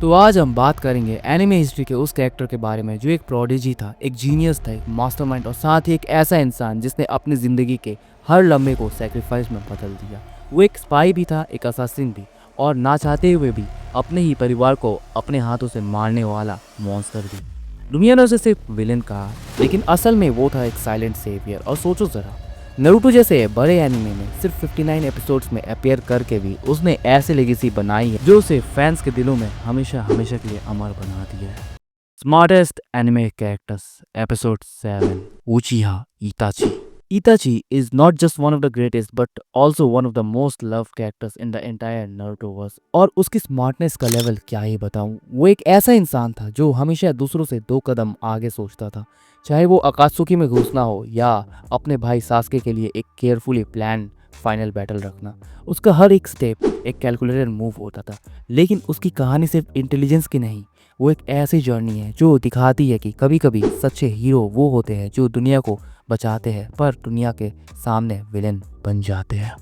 तो आज हम बात करेंगे एनिमे हिस्ट्री के उस कैरेक्टर के बारे में जो एक प्रोडिजी था, एक जीनियस था, एक मास्टरमाइंड और साथ ही एक ऐसा इंसान जिसने अपनी ज़िंदगी के हर लम्हे को सेक्रीफाइस में बदल दिया। वो एक स्पाई भी था, एक असासिन भी, और ना चाहते हुए भी अपने ही परिवार को अपने हाथों से मारने वाला मॉन्स्टर भी। दुनिया ने उसे सिर्फ विलेन कहा, लेकिन असल में वो था एक साइलेंट सेवियर। और सोचो ज़रा, नारुतो जैसे बड़े एनिमे में सिर्फ 59 एपिसोड्स में अपीयर करके भी उसने ऐसे लेगेसी बनाई है जो उसे फैंस के दिलों में हमेशा हमेशा के लिए अमर बना दिया है। Smartest anime characters, episode 7, उचिहा इताची। Itachi is not just one of the greatest but also one of the most loved characters in the entire Narutoverse। और उसकी स्मार्टनेस का लेवल क्या ही बताऊं। वो एक ऐसा इंसान था जो हमेशा दूसरों से 2 कदम आगे सोचता था, चाहे वो अकात्सुकी में घुसना हो या अपने भाई सास्के के लिए एक केयरफुली प्लान फाइनल बैटल रखना। उसका हर एक स्टेप एक कैलकुलेटेड मूव होता था। लेकिन उसकी कहानी सिर्फ इंटेलिजेंस की नहीं, वो एक ऐसी जर्नी है जो दिखाती है कि कभी कभी सच्चे हीरो वो होते हैं जो दुनिया को बचाते हैं पर दुनिया के सामने विलेन बन जाते हैं।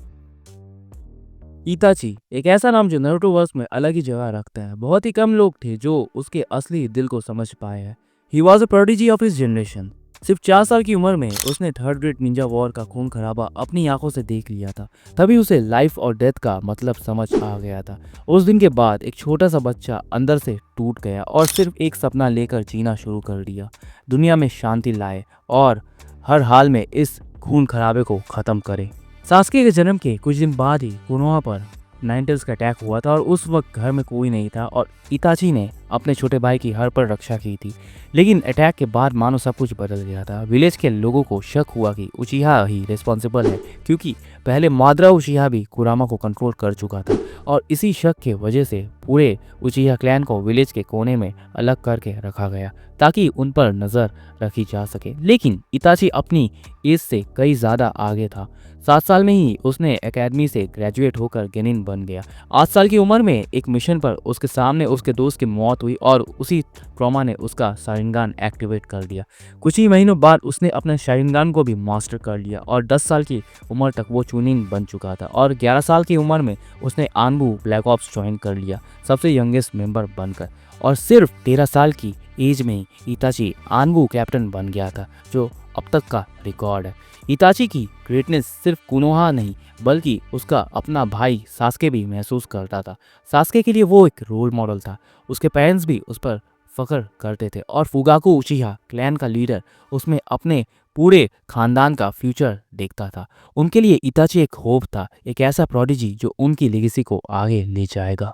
इताची एक ऐसा नाम जो नारुतोवर्स में अलग ही जगह रखता है। बहुत ही कम लोग थे जो उसके असली दिल को समझ पाए हैं। He was a prodigy of his generation. सिर्फ 4 साल की उम्र में उसने थर्ड ग्रेड निंजा वॉर का खून खराबा अपनी आंखों से देख लिया था। तभी उसे लाइफ और डेथ का मतलब समझ आ गया था। उस दिन के बाद एक छोटा सा बच्चा अंदर से टूट गया और सिर्फ एक सपना लेकर जीना शुरू कर दिया, दुनिया में शांति लाए और हर हाल में इस खून खराबे को खत्म करे। सास्के के जन्म के कुछ दिन बाद ही कोनोहा पर नाइनटेल्स का अटैक हुआ था और उस वक्त घर में कोई नहीं था और इताची ने अपने छोटे भाई की हर पर रक्षा की थी। लेकिन अटैक के बाद मानो सब कुछ बदल गया था। विलेज के लोगों को शक हुआ कि उचिहा ही रिस्पॉन्सिबल है, क्योंकि पहले माद्रा उचिहा भी कुरामा को कंट्रोल कर चुका था और इसी शक के वजह से पूरे उचिहा क्लैन को विलेज के कोने में अलग करके रखा गया ताकि उन पर नज़र रखी जा सके। लेकिन इताची अपनी एज से कई ज़्यादा आगे था। 7 साल में ही उसने एकेडमी से ग्रेजुएट होकर गेनिन बन गया। 8 साल की उम्र में एक मिशन पर उसके सामने उसके दोस्त की मौत हुई और उसी ट्रॉमा ने उसका शारिंगान एक्टिवेट कर दिया। कुछ ही महीनों बाद उसने अपने शारिंगान को भी मास्टर कर लिया और 10 साल की उम्र तक वो चुनिन बन चुका था और 11 साल की उम्र में उसने आनबू ब्लैक ऑप्स ज्वाइन कर लिया, सबसे यंगेस्ट मेंबर बनकर। और सिर्फ 13 साल की एज में ही इताची आनबू कैप्टन बन गया था, जो अब तक का रिकॉर्ड है। इताची की ग्रेटनेस सिर्फ कोनोहा नहीं बल्कि उसका अपना भाई सास्के भी महसूस करता था। सास्के के लिए वो एक रोल मॉडल था। उसके पेरेंट्स भी उस पर फख्र करते थे और फुगाकू उचिहा क्लैन का लीडर उसमें अपने पूरे खानदान का फ्यूचर देखता था। उनके लिए इताची एक होप था, एक ऐसा प्रोडिजी जो उनकी लेगेसी को आगे ले जाएगा।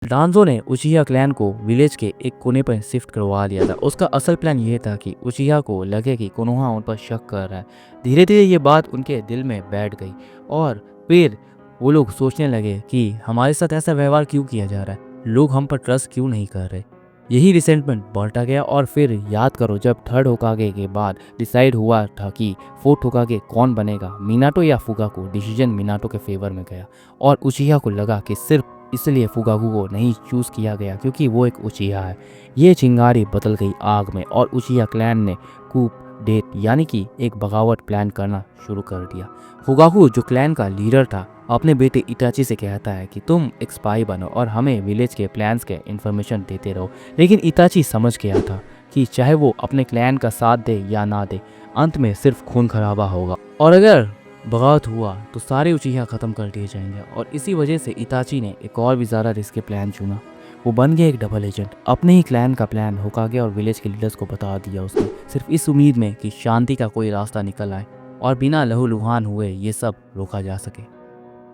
डांजो ने उचिहा क्लैन को विलेज के एक कोने पर शिफ्ट करवा दिया था। उसका असल प्लान ये था कि उचिहा को लगे कि कोनोहा उन पर शक कर रहा है। धीरे धीरे ये बात उनके दिल में बैठ गई और फिर वो लोग सोचने लगे कि हमारे साथ ऐसा व्यवहार क्यों किया जा रहा है, लोग हम पर ट्रस्ट क्यों नहीं कर रहे। यही रिसेंटमेंट बढ़ता गया और फिर याद करो, जब थर्ड होकागे के बाद डिसाइड हुआ था कि फोर्थ होकागे कौन बनेगा, मिनाटो या फुगाकू। डिसीजन मिनाटो के फेवर में गया और उचिहा को लगा कि सिर्फ इसलिए फुगाकू को नहीं चूज़ किया गया क्योंकि वो एक उचिहा है। ये चिंगारी बदल गई आग में और उचिहा क्लैन ने कूप डेट यानी कि एक बगावत प्लान करना शुरू कर दिया। फुगाकू जो क्लैन का लीडर था अपने बेटे इताची से कहता है कि तुम एक स्पाई बनो और हमें विलेज के प्लान्स के इन्फॉर्मेशन देते रहो। लेकिन इताची समझ गया था कि चाहे वो अपने क्लैन का साथ दे या ना दे, अंत में सिर्फ खून खराबा होगा और अगर बगावत हुआ तो सारे उचिहा खत्म कर दिए जाएंगे। और इसी वजह से इताची ने एक और भी ज़्यादा रिस्की प्लान चुना। वो बन गया एक डबल एजेंट। अपने ही क्लैन का प्लान होकागे और विलेज के लीडर्स को बता दिया उसने, सिर्फ इस उम्मीद में कि शांति का कोई रास्ता निकल आए और बिना लहूलुहान हुए ये सब रोका जा सके।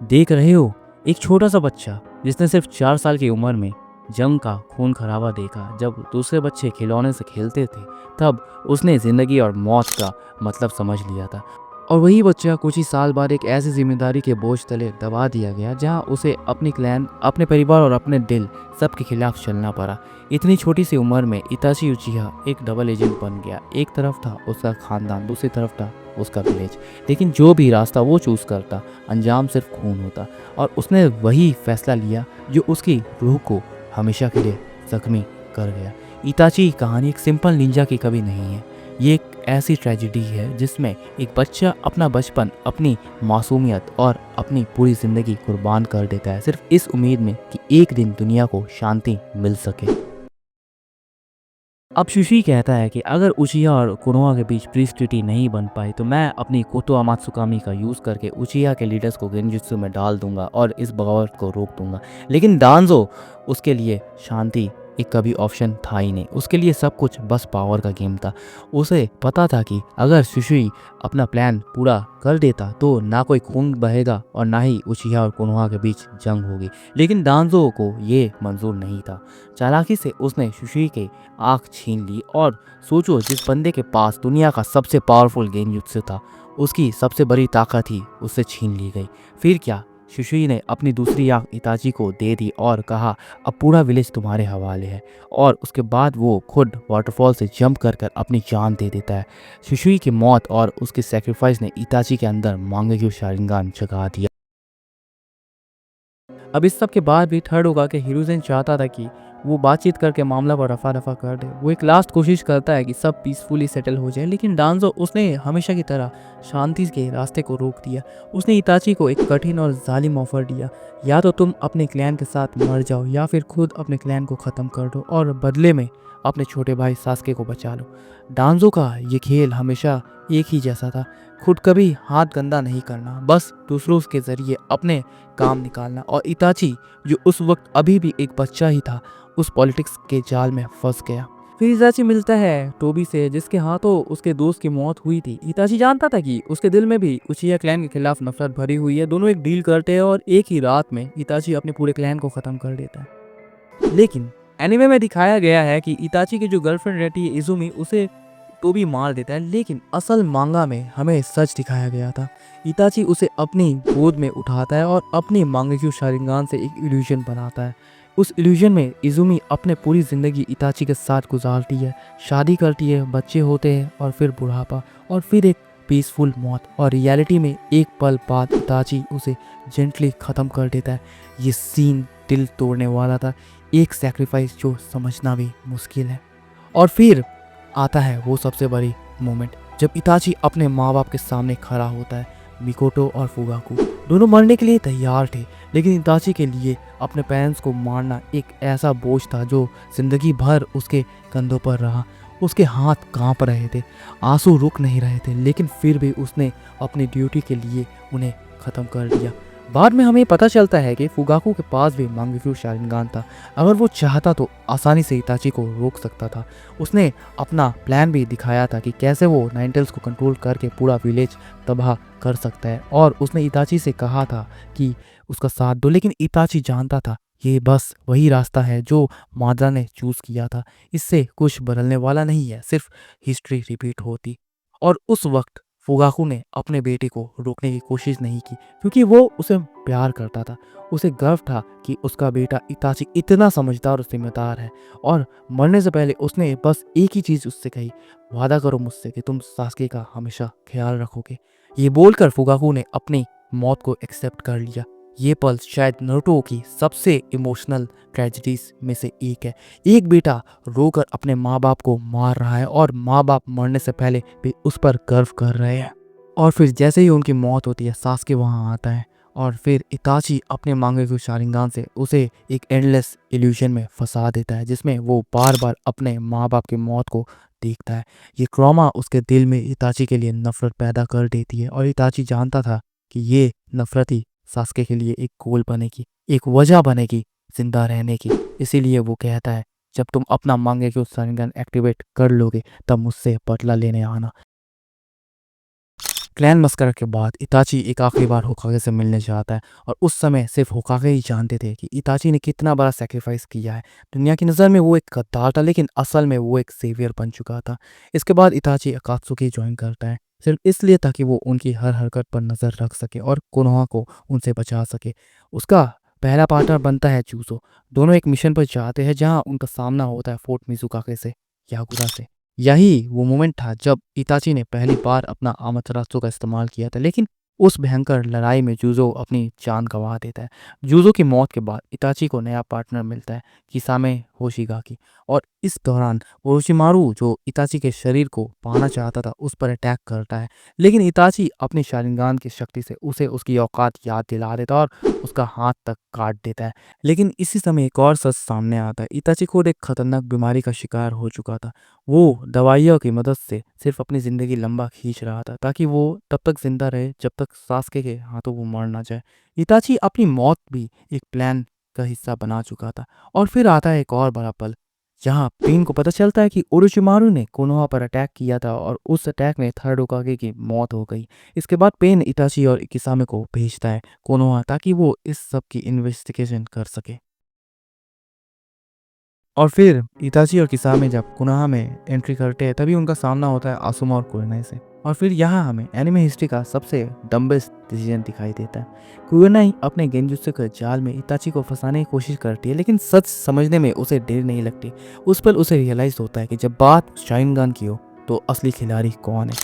देख रहे हो, एक छोटा सा बच्चा जिसने सिर्फ 4 साल की उम्र में जंग का खून खराबा देखा। जब दूसरे बच्चे खिलौने से खेलते थे तब उसने ज़िंदगी और मौत का मतलब समझ लिया था। और वही बच्चा कुछ ही साल बाद एक ऐसी जिम्मेदारी के बोझ तले दबा दिया गया जहां उसे अपनी क्लैन, अपने परिवार और अपने दिल सबके खिलाफ चलना पड़ा। इतनी छोटी सी उम्र में इताची उचिहा एक डबल एजेंट बन गया। एक तरफ था उसका खानदान, दूसरी तरफ था उसका विलेज। लेकिन जो भी रास्ता वो चूज़ करता, अंजाम सिर्फ खून होता। और उसने वही फैसला लिया जो उसकी रूह को हमेशा के लिए जख्मी कर गया। इताची की कहानी एक सिंपल निंजा की कभी नहीं है, ये एक ऐसी ट्रेजेडी है जिसमें एक बच्चा अपना बचपन, अपनी मासूमियत और अपनी पूरी ज़िंदगी कुर्बान कर देता है सिर्फ इस उम्मीद में कि एक दिन दुनिया को शांति मिल सके। अब शुशी कहता है कि अगर उचिया और कोनोहा के बीच पीस ट्रीटी नहीं बन पाई तो मैं अपनी कोतो अमात्सुकामी का यूज़ करके उचिया के लीडर्स को गेनजुत्सु में डाल दूंगा और इस बगावत को रोक दूंगा। लेकिन डांजो, उसके लिए शांति एक कभी ऑप्शन था ही नहीं, उसके लिए सब कुछ बस पावर का गेम था। उसे पता था कि अगर शुशी अपना प्लान पूरा कर देता तो ना कोई खून बहेगा और ना ही उचिया और कोनोहा के बीच जंग होगी। लेकिन डांजो को ये मंजूर नहीं था। चालाकी से उसने शुशी के आँख छीन ली और सोचो, जिस बंदे के पास दुनिया का सबसे पावरफुल गेनजुत्सु था, उसकी सबसे बड़ी ताकत ही उससे छीन ली गई। फिर क्या, शुशी ने अपनी दूसरी आँख इताची को दे दी और कहा अब पूरा विलेज तुम्हारे हवाले है। और उसके बाद वो खुद वाटरफॉल से जंप कर कर अपनी जान दे देता है। शुशी की मौत और उसके सेक्रीफाइस ने इताची के अंदर मांगेक्यू शारिंगान जगा दिया। अब इस सब के बाद भी थर्ड होकागे हिरुज़ेन चाहता था कि वो बातचीत करके मामला पर रफा दफा कर दे। वो एक लास्ट कोशिश करता है कि सब पीसफुली सेटल हो जाए, लेकिन डांजो उसने हमेशा की तरह शांति के रास्ते को रोक दिया। उसने इताची को एक कठिन और जालिम ऑफर दिया, या तो तुम अपने क्लैन के साथ मर जाओ या फिर खुद अपने क्लैन को ख़त्म कर दो और बदले में अपने छोटे भाई सास्के को बचा लो। डांजो का ये खेल हमेशा एक ही जैसा था, खुद कभी हाथ गंदा नहीं करना, बस दूसरों के ज़रिए अपने काम निकालना। और इताची, जो उस वक्त अभी भी एक बच्चा ही था, उस पॉलिटिक्स के जाल में फंस गया। फिर इताची मिलता है टोबी से, जिसके हाथों उसके दोस्त की मौत हुई थी। इताची जानता था कि उसके दिल में भी उचिया क्लैन के खिलाफ नफरत भरी हुई है। दोनों एक डील करते हैं और एक ही रात में इताची अपने पूरे क्लैन को ख़त्म कर देता है। लेकिन एनिमे में दिखाया गया है कि इताची की जो गर्लफ्रेंड रहती है इजुमी, उसे टोबी मार देता है, लेकिन असल मांगा में हमें सच दिखाया गया था। इताची उसे अपनी गोद में उठाता है और अपनी मांगेक्यू शारिंगान से एक इल्यूजन बनाता है। उस इल्यूजन में इजुमी अपने पूरी ज़िंदगी इताची के साथ गुजारती है, शादी करती है, बच्चे होते हैं और फिर बुढ़ापा और फिर एक पीसफुल मौत। और रियलिटी में एक पल बाद इताची उसे जेंटली ख़त्म कर देता है। ये सीन दिल तोड़ने वाला था, एक सैक्रिफाइस जो समझना भी मुश्किल है। और फिर आता है वो सबसे बड़ी मोमेंट, जब इताची अपने माँ बाप के सामने खड़ा होता है। मिकोटो और फुगाकू दोनों मरने के लिए तैयार थे, लेकिन इताची के लिए अपने पेरेंट्स को मारना एक ऐसा बोझ था जो जिंदगी भर उसके कंधों पर रहा। उसके हाथ कांप रहे थे, आंसू रुक नहीं रहे थे, लेकिन फिर भी उसने अपनी ड्यूटी के लिए उन्हें ख़त्म कर दिया। बाद में हमें पता चलता है कि फुगाकू के पास भी मांगेक्यू शारिंगान था। अगर वो चाहता तो आसानी से इताची को रोक सकता था। उसने अपना प्लान भी दिखाया था कि कैसे वो नाइनटेल्स को कंट्रोल करके पूरा विलेज तबाह कर सकता है, और उसने इताची से कहा था कि उसका साथ दो। लेकिन इताची जानता था ये बस वही रास्ता है जो मादा ने चूज़ किया था, इससे कुछ बदलने वाला नहीं है, सिर्फ हिस्ट्री रिपीट होती। और उस वक्त फुगाकू ने अपने बेटे को रोकने की कोशिश नहीं की, क्योंकि वो उसे प्यार करता था। उसे गर्व था कि उसका बेटा इताची इतना समझदार और जिम्मेदार है। और मरने से पहले उसने बस एक ही चीज़ उससे कही, वादा करो मुझसे कि तुम सास्के का हमेशा ख्याल रखोगे। ये बोलकर फुगाकू ने अपनी मौत को एक्सेप्ट कर लिया। ये पल शायद नारुतो की सबसे इमोशनल ट्रेजेडीज में से एक है। एक बेटा रोकर अपने माँ बाप को मार रहा है और माँ बाप मरने से पहले भी उस पर गर्व कर रहे हैं। और फिर जैसे ही उनकी मौत होती है, सास्के वहाँ आता है और फिर इताची अपने मांगेक्यू शारिंगान से उसे एक एंडलेस इल्यूजन में फंसा देता है, जिसमें वो बार बार अपने माँ बाप की मौत को देखता है। ये ट्रॉमा उसके दिल में इताची के लिए नफरत पैदा कर देती है, और इताची जानता था कि ये नफरत ही सास्के के लिए एक गोल बनेगी, एक वजह बनेगी जिंदा रहने की। इसीलिए वो कहता है, जब तुम अपना मांगेक्यू शारिंगान एक्टिवेट कर लोगे तब मुझसे बदला लेने आना। क्लैन मस्करा के बाद इताची एक आखिरी बार होकागे से मिलने जाता है, और उस समय सिर्फ होकागे ही जानते थे कि इताची ने कितना बड़ा सेक्रीफाइस किया है। दुनिया की नज़र में वो एक गद्दार था, लेकिन असल में वो एक सेवियर बन चुका था। इसके बाद इताची अकात्सुकी ज्वाइन करता है, सिर्फ इसलिए ताकि वो उनकी हर हरकत पर नज़र रख सके और कोनोहा को उनसे बचा सके। उसका पहला पार्टनर बनता है जूजो। दोनों एक मिशन पर जाते हैं जहाँ उनका सामना होता है फोर्ट मिजुकाके से, याकुजा से। यही वो मोमेंट था जब इताची ने पहली बार अपना आमातेरासु का इस्तेमाल किया था, लेकिन उस भयंकर लड़ाई में जूजो अपनी जान गंवा देता है। जूजो की मौत के बाद इताची को नया पार्टनर मिलता है, किसामे होशिगाकी, और इस दौरान ओरोचिमारू जो इताची के शरीर को पाना चाहता था उस पर अटैक करता है, लेकिन इताची अपनी शारिंगान की शक्ति से उसे उसकी औकात याद दिला देता है और उसका हाथ तक काट देता है। लेकिन इसी समय एक और सच सामने आता है। इताची खुद एक खतरनाक बीमारी का शिकार हो चुका था। वो दवाइयों की मदद से सिर्फ अपनी ज़िंदगी लंबा खींच रहा था ताकि वो तब तक जिंदा रहे जब तक सास्के के हाथों वो मर ना जाए। इताची अपनी मौत भी एक प्लान का हिस्सा बना चुका था। और फिर आता है एक और बड़ा पल जहाँ पेन को पता चलता है कि ओरोचिमारू ने कोनोहा पर अटैक किया था और उस अटैक में थर्ड होकागे की मौत हो गई। इसके बाद पेन इताची और किसामे को भेजता है कोनोहा ताकि वो इस सब की इन्वेस्टिगेशन कर सके। और फिर इताची और किसामे जब कोनोहा में एंट्री करते हैं तभी उनका सामना होता है आसुमा और कुरेनाई से। और फिर यहाँ हमें एनिमे हिस्ट्री का सबसे डम्बेस्ट डिसीजन दिखाई देता है। कुरेनाई अपने गेंजुत्सु के जाल में इताची को फंसाने की कोशिश करती है, लेकिन सच समझने में उसे देर नहीं लगती। उस पल उसे रियलाइज होता है कि जब बात शारिंगान की हो तो असली खिलाड़ी कौन है।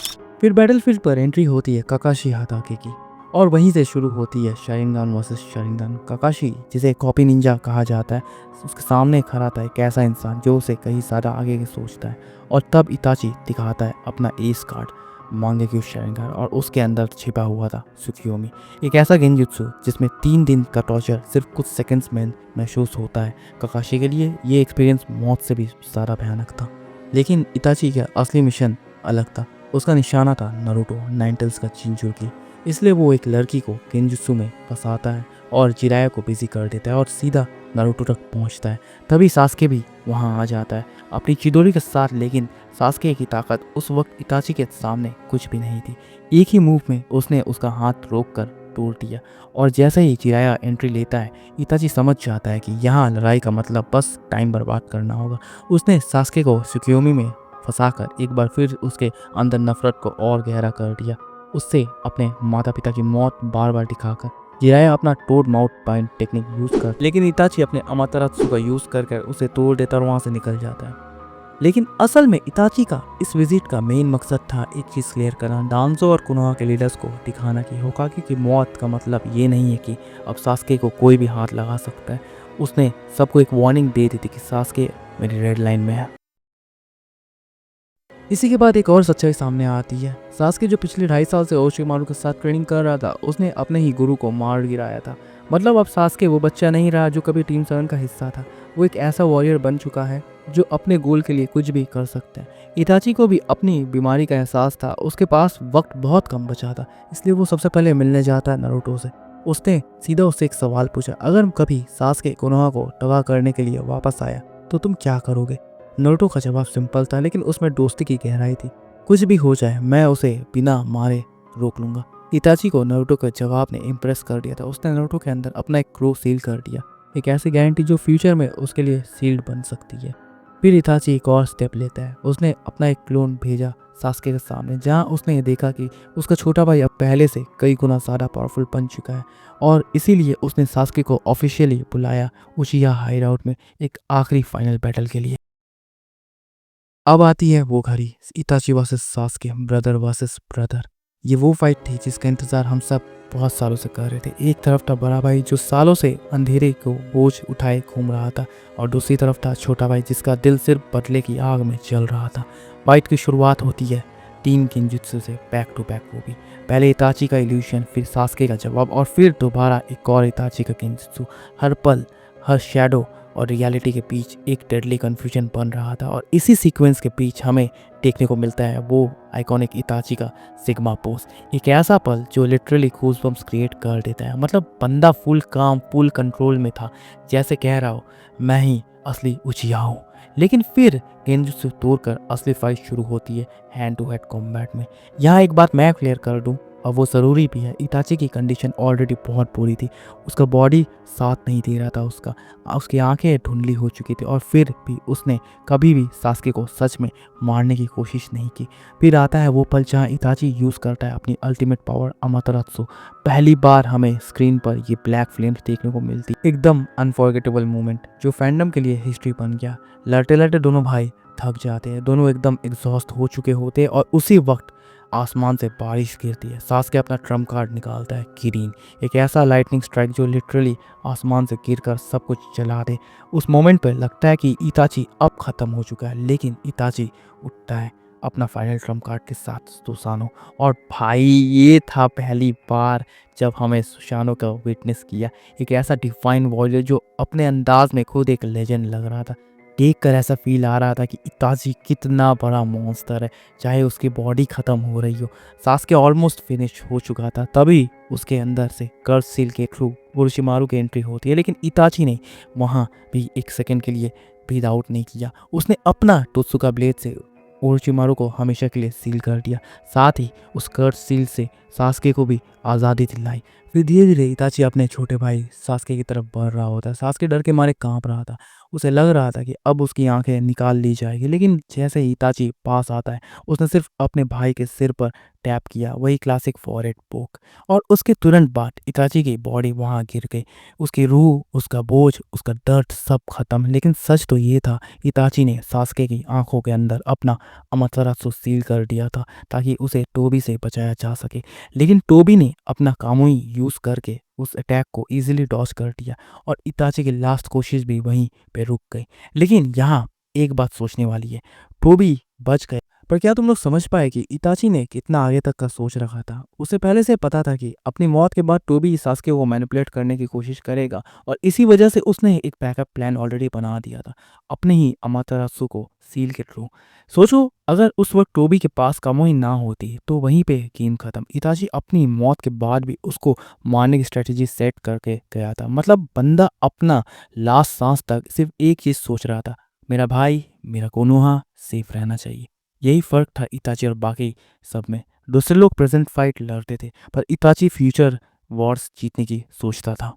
फिर बैटलफील्ड पर एंट्री होती है काकाशी हाताके की और वहीं से शुरू होती है शारिंगान वर्सेस शारिंगान। काकाशी, जिसे कॉपी निंजा कहा जाता है, उसके सामने खड़ा था एक ऐसा इंसान जो उसे कहीं ज़्यादा आगे की सोचता है। और तब इताची दिखाता है अपना एस कार्ड मांगेक्यू शारिंगान और उसके अंदर छिपा हुआ था सुकियोमी, एक ऐसा गेंजुत्सु जिसमें 3 दिन का टॉर्चर सिर्फ कुछ सेकंड्स में महसूस होता है। काकाशी के लिए ये एक्सपीरियंस मौत से भी ज़्यादा भयानक था। लेकिन इताची का असली मिशन अलग था। उसका निशाना था नारुतो नाइन टेल्स का चिंचुरकी। इसलिए वो एक लड़की को गेंजुत्सु में फंसाता है और जिराया को बिजी कर देता है और सीधा नारुतो तक पहुंचता है। तभी सास्के भी वहां आ जाता है अपनी चिदोरी के साथ, लेकिन सास्के की ताकत उस वक्त इताची के सामने कुछ भी नहीं थी। एक ही मूव में उसने उसका हाथ रोक कर तोड़ दिया और जैसे ही जिराया एंट्री लेता है इताची समझ जाता है कि यहाँ लड़ाई का मतलब बस टाइम बर्बाद करना होगा। उसने सास्के को सुकियोमी में फंसाकर एक बार फिर उसके अंदर नफरत को और गहरा कर दिया। उससे अपने माता पिता की मौत बार बार दिखाकर जिराया अपना toad mouth point technique use कर, लेकिन इताची अपने अमातेरात्सु का यूज कर उसे तोड़ देता और वहां से निकल जाता है। लेकिन असल में इताची का इस विजिट का मेन मकसद था एक चीज क्लियर करना, डांजो और कोनोहा के लीडर्स को दिखाना कि होकागे की मौत का मतलब ये नहीं है कि अब सास्के को कोई भी हाथ लगा सकता है। उसने सबको एक वार्निंग दे दी थी कि सास्के मेरी रेड लाइन में है। इसी के बाद एक और सच्चाई सामने आती है। सास्के जो पिछले 2.5 साल से ओरोचिमारू के साथ ट्रेनिंग कर रहा था, उसने अपने ही गुरु को मार गिराया था। मतलब अब सास्के वो बच्चा नहीं रहा जो कभी टीम 7 का हिस्सा था। वो एक ऐसा वॉरियर बन चुका है जो अपने गोल के लिए कुछ भी कर सकता है। इताची को भी अपनी बीमारी का एहसास था, उसके पास वक्त बहुत कम बचा था, इसलिए वो सबसे पहले मिलने जाता है नारुतो से। उसने सीधा उससे एक सवाल पूछा, अगर कभी सास्के कोनोहा को तबाह करने के लिए वापस आया तो तुम क्या करोगे? नारुतो का जवाब सिंपल था, लेकिन उसमें दोस्ती की गहराई थी। कुछ भी हो जाए मैं उसे बिना मारे रोक लूंगा। इताची को नारुतो के जवाब ने इम्प्रेस कर दिया था। उसने नारुतो के अंदर अपना एक क्रो सील कर दिया, एक ऐसी गारंटी जो फ्यूचर में उसके लिए सील्ड बन सकती है। फिर इताची एक और स्टेप लेता है। उसने अपना एक क्लोन भेजा सास्के के सामने, जहां उसने ये देखा कि उसका छोटा भाई अब पहले से कई गुना ज़्यादा पावरफुल बन चुका है और इसीलिए उसने सास्के को ऑफिशियली बुलाया उचिहा हाइडआउट में एक आखिरी फाइनल बैटल के लिए। अब आती है वो घड़ी, इताची versus Sasuke, brother versus brother. ये वो फाइट थी जिसका इंतजार हम सब बहुत सालों से कर रहे थे। एक तरफ था बड़ा भाई जो सालों से अंधेरे को बोझ उठाए घूम रहा था और दूसरी तरफ था छोटा भाई जिसका दिल सिर्फ बदले की आग में जल रहा था। फाइट की शुरुआत होती है 3 गेंजुत्सु से बैक टू बैक। वो भी पहले इताची का इल्यूशन, फिर सास्के का जवाब और फिर दोबारा एक और इताची का गेंजुत्सु। हर पल, हर शैडो और रियलिटी के बीच एक डेडली कन्फ्यूजन बन रहा था और इसी सीक्वेंस के बीच हमें देखने को मिलता है वो आइकॉनिक इताची का सिग्मा पोज, एक ऐसा पल जो लिटरली गूज़बम्प्स क्रिएट कर देता है। मतलब बंदा फुल काम, फुल कंट्रोल में था, जैसे कह रहा हो मैं ही असली उचिहा हूँ। लेकिन फिर गेंजुत्सु तोड़कर असली फाइट शुरू होती है हैंड टू हैंड कॉम्बैट में। यहाँ एक बात मैं क्लियर कर दूँ और वो ज़रूरी भी है, इताची की कंडीशन ऑलरेडी बहुत बुरी थी। उसका बॉडी साथ नहीं दे रहा था, उसकी आंखें धुंधली हो चुकी थी और फिर भी उसने कभी भी सास्के को सच में मारने की कोशिश नहीं की। फिर आता है वो पल जहाँ इताची यूज़ करता है अपनी अल्टीमेट पावर अमातेरात्सु। पहली बार हमें स्क्रीन पर ये ब्लैक फ्लेम्स देखने को मिलती, एकदम अनफॉरगेटेबल मोमेंट जो फैंडम के लिए हिस्ट्री बन गया। लड़ते लड़ते दोनों भाई थक जाते हैं, दोनों एकदम एग्जॉस्ट हो चुके होते हैं और उसी वक्त आसमान से बारिश गिरती है। सास्के अपना ट्रम्प कार्ड निकालता है, किरीन, एक ऐसा लाइटनिंग स्ट्राइक जो लिटरली आसमान से गिरकर सब कुछ जला दे। उस मोमेंट पे लगता है कि इताची अब खत्म हो चुका है, लेकिन इताची उठता है अपना फाइनल ट्रम्प कार्ड के साथ सुसानो। और भाई ये था पहली बार जब हमें सुसानो का विटनेस किया, एक ऐसा डिफाइन वॉरियर जो अपने अंदाज में खुद एक लेजेंड लग रहा था। देख कर ऐसा फील आ रहा था कि इताची कितना बड़ा मॉन्स्टर है, चाहे उसकी बॉडी ख़त्म हो रही हो। सास्के ऑलमोस्ट फिनिश हो चुका था, तभी उसके अंदर से कर्स सील के थ्रू ओरोशिमारू की एंट्री होती है, लेकिन इताची ने वहाँ भी एक सेकंड के लिए ब्रीद आउट नहीं किया। उसने अपना टोत्सुका ब्लेड से ओरोशिमारू को हमेशा के लिए सील कर दिया, साथ ही उस कर्स सील से सास्के को भी आज़ादी दिलाई। फिर धीरे धीरे इताची अपने छोटे भाई सास्के की तरफ बढ़ रहा होता है। सास्के डर के मारे कांप रहा था, उसे लग रहा था कि अब उसकी आंखें निकाल ली जाएगी, लेकिन जैसे ही इताची पास आता है उसने सिर्फ अपने भाई के सिर पर टैप किया, वही क्लासिक फॉरहेड पोक, और उसके तुरंत बाद इताची की बॉडी वहां गिर गई। उसकी रूह, उसका बोझ, उसका दर्द सब खत्म। लेकिन सच तो ये था, इताची ने सास्के की आंखों के अंदर अपना अमातेरासु सील कर दिया था ताकि उसे टोबी से बचाया जा सके। लेकिन टोबी ने अपना कामुई यूज करके उस अटैक को इजीली डॉज कर दिया और इताची की लास्ट कोशिश भी वहीं पे रुक गई। लेकिन यहाँ एक बात सोचने वाली है, टोबी बच गए, पर क्या तुम लोग समझ पाए कि इताची ने कितना आगे तक का सोच रखा था? उसे पहले से पता था कि अपनी मौत के बाद टोबी सास्के को मैनिपुलेट करने की कोशिश करेगा, और इसी वजह से उसने एक बैकअप प्लान ऑलरेडी बना दिया था अपने ही अमातेरासु को सील के थ्रू। सोचो, अगर उस वक्त टोबी के पास कामुई ना होती तो वहीं पे गेम खत्म। इताची अपनी मौत के बाद भी उसको मारने की स्ट्रेटेजी सेट करके गया था। मतलब बंदा अपना लास्ट सांस तक सिर्फ एक चीज सोच रहा था, मेरा भाई, मेरा कोनोहा सेफ रहना चाहिए। यही फर्क था इताची और बाकी सब में। दूसरे लोग प्रेजेंट फाइट लड़ते थे, पर इताची फ्यूचर वॉर्स जीतने की सोचता था।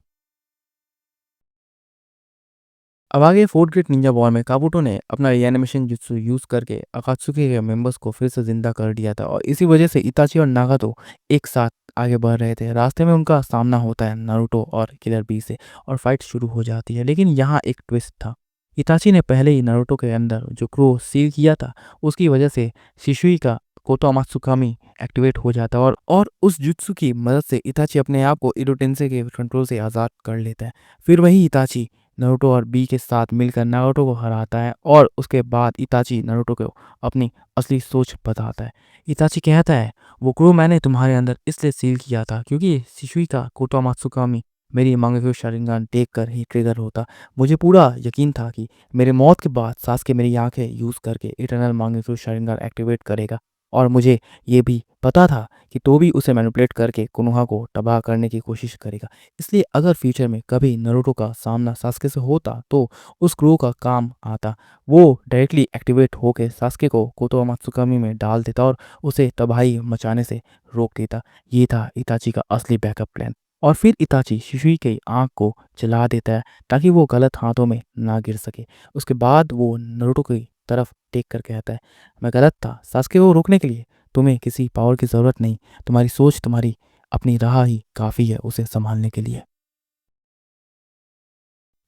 अब आगे फोर्थ ग्रेड निंजा वॉर में काबुटो ने अपना रीएनिमेशन जुत्सु यूज करके अकात्सुकी के मेंबर्स को फिर से जिंदा कर दिया था, और इसी वजह से इताची और नागातो एक साथ आगे बढ़ रहे थे। रास्ते में उनका सामना होता है नारुतो और किलर बी से, और फाइट शुरू हो जाती है। लेकिन यहाँ एक ट्विस्ट था, इताची ने पहले ही नारुतो के अंदर जो क्रो सील किया था उसकी वजह से शिशुई का कोतो अमात्सुकामी एक्टिवेट हो जाता है, और उस जुत्सु की मदद से इताची अपने आप को इडोटेंसे के कंट्रोल से आज़ाद कर लेता है। फिर वही इताची नारुतो और बी के साथ मिलकर नारुतो को हराता है, और उसके बाद इताची नारुतो को अपनी असली सोच बताता है। इताची कहता है, वो क्रो मैंने तुम्हारे अंदर इसलिए सील किया था क्योंकि शिशुई का कोतो अमात्सुकामी मेरी मांगेक्यो शारिंगन देख कर ही ट्रिगर होता। मुझे पूरा यकीन था कि मेरे मौत के बाद सास्के मेरी आंखें यूज़ करके इटर्नल मांगेक्यो शारिंगन एक्टिवेट करेगा, और मुझे ये भी पता था कि टोबी उसे मैनिपुलेट करके कोनोहा को तबाह करने की कोशिश करेगा। इसलिए अगर फ्यूचर में कभी नारुतो का सामना सास्के से होता तो उस क्रो का काम आता। वो डायरेक्टली एक्टिवेट होकर सास्के को कोतो अमात्सुकामी में डाल देता और उसे तबाही मचाने से रोक देता। ये था इताची का असली बैकअप प्लान। और फिर इताची शिशुई की आंख को जला देता है ताकि वो गलत हाथों में ना गिर सके। उसके बाद वो नारुतो की तरफ देख कर कहता है, मैं गलत था सास्के को रोकने के लिए, तुम्हें किसी पावर की ज़रूरत नहीं, तुम्हारी सोच, तुम्हारी अपनी राह ही काफ़ी है उसे संभालने के लिए।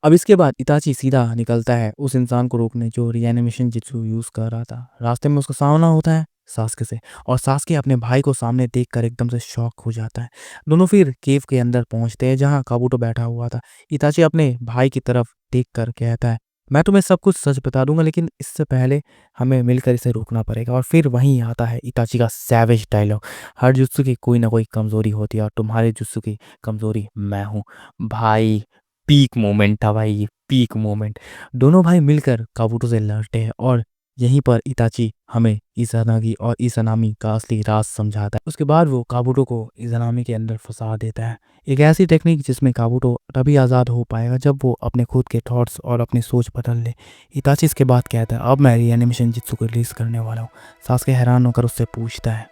अब इसके बाद इताची सीधा निकलता है उस इंसान को रोकने जो रीएनिमेशन जित्सु यूज़ कर रहा था। रास्ते में उसका सामना होता है सास्के से, और सास्के अपने भाई को सामने देखकर एकदम से शॉक हो जाता है। दोनों फिर केव के अंदर पहुंचते हैं जहां काबुटो बैठा हुआ था। इताची अपने भाई की तरफ देखकर कहता है, मैं तुम्हें सब कुछ सच बता दूंगा, लेकिन इससे पहले हमें मिलकर इसे रोकना पड़ेगा। और फिर वहीं आता है इताची का सैवेज डायलॉग, हर जुत्सु की कोई ना कोई कमजोरी होती है और तुम्हारे जुत्सु की कमजोरी मैं हूँ। भाई पीक मोमेंट था भाई, ये पीक मोमेंट। दोनों भाई मिलकर काबुटो से लड़ते हैं, और यहीं पर इताची हमें इज़ानागी और इज़ानामी का असली राज समझाता है। उसके बाद वो काबुटो को इज़ानामी के अंदर फंसा देता है, एक ऐसी टेक्निक जिसमें काबुटो तभी आज़ाद हो पाएगा जब वो अपने खुद के थॉट्स और अपनी सोच बदल ले। इताची इसके बाद कहता है, अब मैं रीएनिमेशन जित्सु को रिलीज करने वाला हूँ। सास्के हैरान होकर उससे पूछता है।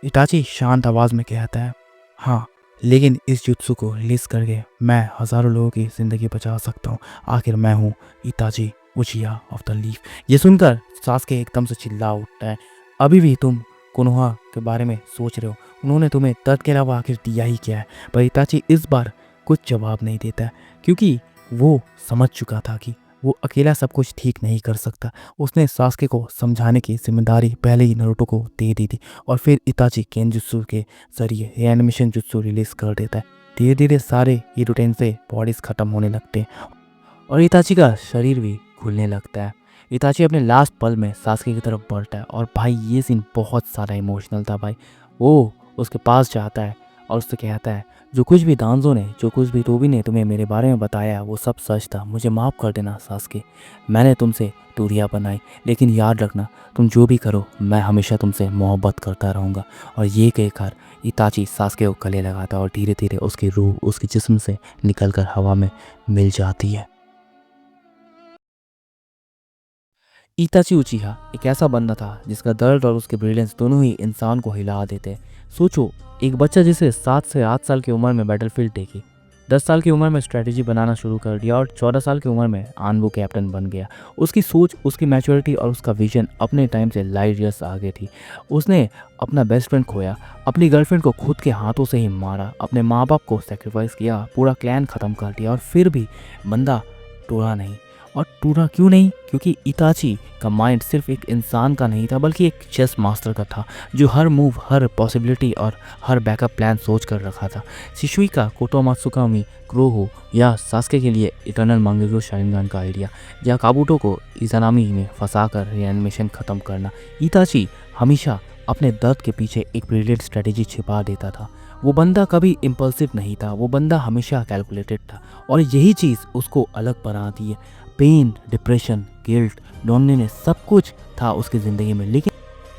इताची शांत आवाज़ में कहता है, हाँ, लेकिन इस जुत्सु को रिलीज करके मैं हज़ारों लोगों की ज़िंदगी बचा सकता हूँ। आखिर मैं हूँ इताची उचिया ऑफ द लीफ। ये सुनकर सास्के एकदम से चिल्ला उठता है, अभी भी तुम कोनोहा के बारे में सोच रहे हो? उन्होंने तुम्हें दर्द के अलावा आखिर दिया ही क्या है? पर इताची इस बार कुछ जवाब नहीं देता है, क्योंकि वो समझ चुका था कि वो अकेला सब कुछ ठीक नहीं कर सकता। उसने सास्के को समझाने की जिम्मेदारी पहले ही नारुतो को दे दी थी। और फिर इताची केनजुत्सु के जरिए रिएनिमेशन जुत्सु रिलीज कर देता है। धीरे धीरे सारे हीरोटेन से बॉडीज खत्म होने लगते हैं और इताची का शरीर भी खुलने लगता है। इताची अपने लास्ट पल में सास्के की तरफ बढ़ता है और भाई ये सीन बहुत ज़्यादा इमोशनल था भाई। वो उसके पास जाता है और उससे कहता है, जो कुछ भी दांजो ने, जो कुछ भी टोबी ने तुम्हें मेरे बारे में बताया वो सब सच था, मुझे माफ़ कर देना सास्के। मैंने तुमसे दूरियां बनाई, लेकिन याद रखना तुम जो भी करो मैं हमेशा तुमसे मोहब्बत करता रहूँगा। और ये कहकर इताची सास्के को गले लगाता है और धीरे धीरे उसकी रूह उसके जिस्म से निकलकर हवा में मिल जाती है। इताची उचिहा एक ऐसा बंदा था जिसका दर्द और उसके ब्रिलियंस दोनों ही इंसान को हिला देते। सोचो, एक बच्चा जिसे 7 से 8 साल की उम्र में बैटलफील्ड देखी, 10 साल की उम्र में स्ट्रेटजी बनाना शुरू कर दिया और 14 साल की उम्र में आनवो कैप्टन बन गया। उसकी सोच, उसकी मैच्योरिटी और उसका विजन अपने टाइम से लाइट ईयर्स आगे थी। उसने अपना बेस्ट फ्रेंड खोया, अपनी गर्लफ्रेंड को खुद के हाथों से ही मारा, अपने माँ बाप को सेक्रीफाइस किया, पूरा क्लैन ख़त्म कर दिया और फिर भी बंदा टूटा नहीं। और टूटा क्यों नहीं? क्योंकि इताची का माइंड सिर्फ एक इंसान का नहीं था बल्कि एक चेस मास्टर का था, जो हर मूव, हर पॉसिबिलिटी और हर बैकअप प्लान सोच कर रखा था। शिशुइका कोटोमात्सुकामी क्रोहो या सास्के के लिए इटर्नल मांगेको शारिंगन का आइडिया, या काबूटो को इजानामी में फंसाकर रिएनिमेशन ख़त्म करना। इताची हमेशा अपने दर्द के पीछे एक ब्रिलियंट स्ट्रेटेजी छिपा देता था। वो बंदा कभी इम्पल्सिव नहीं था, वो बंदा हमेशा कैलकुलेटेड था और यही चीज़ उसको अलग बनाती है। पेन, डिप्रेशन, गिल्ट, लोनलीनेस सब कुछ था उसकी ज़िंदगी में,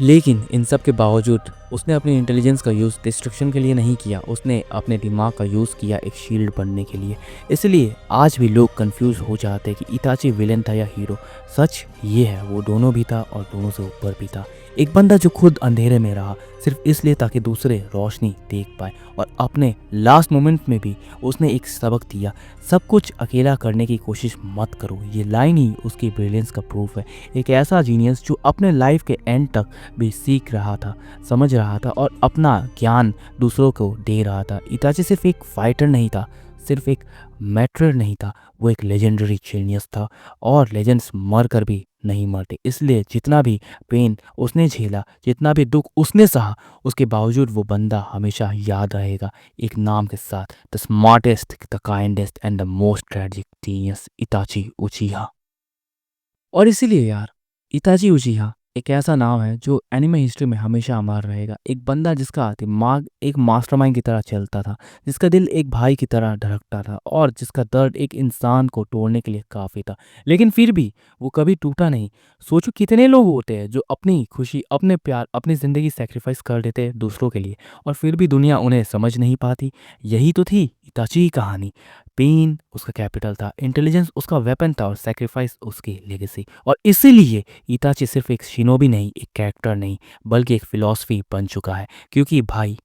लेकिन इन सब के बावजूद उसने अपनी इंटेलिजेंस का यूज़ डिस्ट्रक्शन के लिए नहीं किया, उसने अपने दिमाग का यूज़ किया एक शील्ड बनने के लिए। इसलिए आज भी लोग कंफ्यूज हो जाते हैं कि इताची विलेन था या हीरो। सच ये है, वो दोनों भी था और दोनों से ऊपर भी था। एक बंदा जो खुद अंधेरे में रहा सिर्फ इसलिए ताकि दूसरे रोशनी देख पाए, और अपने लास्ट मोमेंट में भी उसने एक सबक दिया, सब कुछ अकेला करने की कोशिश मत करो। ये लाइन ही उसकी ब्रिलियंस का प्रूफ है। एक ऐसा जीनियस जो अपने लाइफ के एंड तक भी सीख रहा था, समझ रहा था और अपना ज्ञान दूसरों को दे रहा था। इताची सिर्फ एक फाइटर नहीं था, सिर्फ एक मैटर नहीं था, वो एक लेजेंडरी जीनियस था। और लेजेंड्स मर कर भी नहीं मरते, इसलिए जितना भी पेन उसने झेला, जितना भी दुख उसने सहा, उसके बावजूद वो बंदा हमेशा याद रहेगा एक नाम के साथ, the smartest, the kindest and the most tragic genius, इताची उचिहा। और इसीलिए यार, इताची उचिहा एक ऐसा नाम है जो एनिमे हिस्ट्री में हमेशा अमर रहेगा। एक बंदा जिसका दिमाग एक मास्टरमाइंड की तरह चलता था, जिसका दिल एक भाई की तरह धड़कता था और जिसका दर्द एक इंसान को तोड़ने के लिए काफ़ी था, लेकिन फिर भी वो कभी टूटा नहीं। सोचो कितने लोग होते हैं जो अपनी खुशी, अपने प्यार, अपनी ज़िंदगी सेक्रीफाइस कर देते हैं दूसरों के लिए, और फिर भी दुनिया उन्हें समझ नहीं पाती। यही तो थी इताची की कहानी। पेन उसका कैपिटल था, इंटेलिजेंस उसका वेपन था और सेक्रीफाइस उसकी लेगेसी। और इसीलिए इताची सिर्फ एक शिनोबी नहीं, एक कैरेक्टर नहीं, बल्कि एक फिलॉसफी बन चुका है। क्योंकि भाई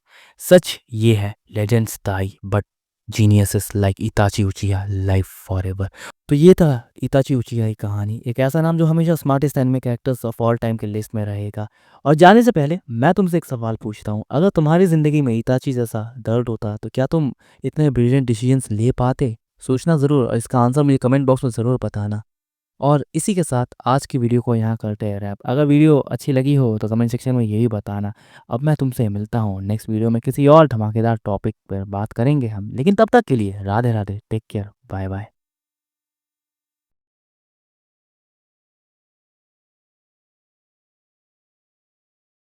सच ये है, legends die but geniuses like Itachi Uchiha live forever. तो ये था इताची उचिहा की कहानी, एक ऐसा नाम जो हमेशा smartest anime characters of all time के लिस्ट में रहेगा। और जाने से पहले मैं तुमसे एक सवाल पूछता हूँ, अगर तुम्हारी ज़िंदगी में इताची जैसा दर्द होता तो क्या तुम इतने ब्रिलियंट डिसीजंस ले पाते? सोचना ज़रूर और इसका आंसर मुझे कमेंट बॉक्स में ज़रूर बताना। और इसी के साथ आज की वीडियो को यहाँ करते हैं रैप। अगर वीडियो अच्छी लगी हो तो कमेंट सेक्शन में यही बताना। अब मैं तुमसे मिलता हूँ नेक्स्ट वीडियो में, किसी और धमाकेदार टॉपिक पर बात करेंगे हम, लेकिन तब तक के लिए Radhe Radhe, take care, bye bye.